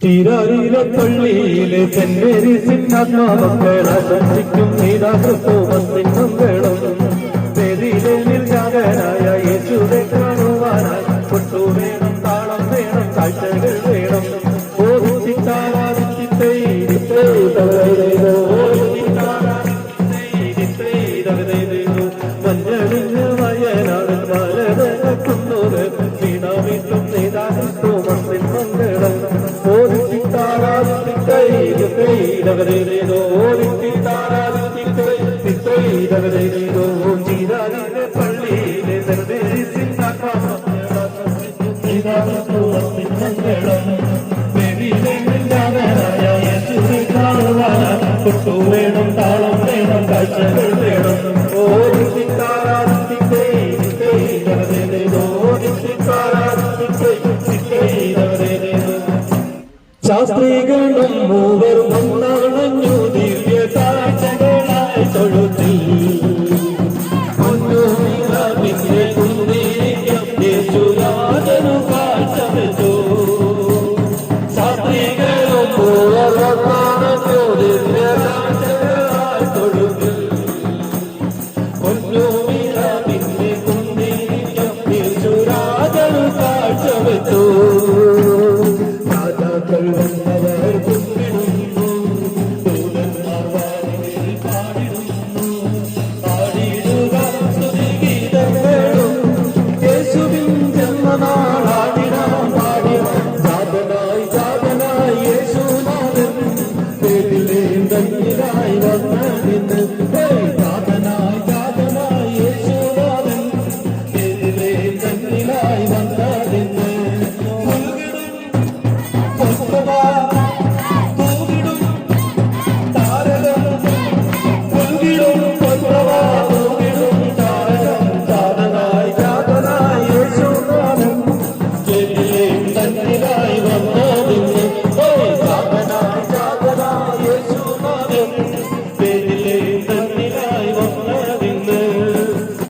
തിരാരിയിലെ പള്ളിയിലെ ചെന്നേരി സിന്നാത്മാവക്കൾ ആശംസിക്കും നീതാ ക്രിസ്തുമസിൻ മംഗളം. വേദിയിലെ നിർജാതനായ യേശുവെ കാണുവാനായി കൊട്ടു വേണം, താളം വേണം, കാഴ്ചകൾ വേണം. മഞ്ഞളിഞ്ഞ് വയനാട് മലകുന്നോട് വീണാവിട്ടും നീതാ ക്രിസ്തുമസിൻ മംഗളം. പള്ളിയിലെ കൊട്ടു വേണം, താളം വേണം, കാഴ്ചകൾ വേണം. ശാസ്ത്രീകളും മൂവരും ഒന്നണഞ്ഞു ദിവ്യ കാഴ്ചകളായി തൊഴുത്തിൽ. യേശുരാജനു കാഴ്ച വെച്ചു. ശാസ്ത്രീകളും മൂവരും ദിവ്യ കാഴ്ചകളായി തൊഴുത്തിൽ. യേശുരാജനു കാഴ്ച വെച്ചു. രാജാക്കൾ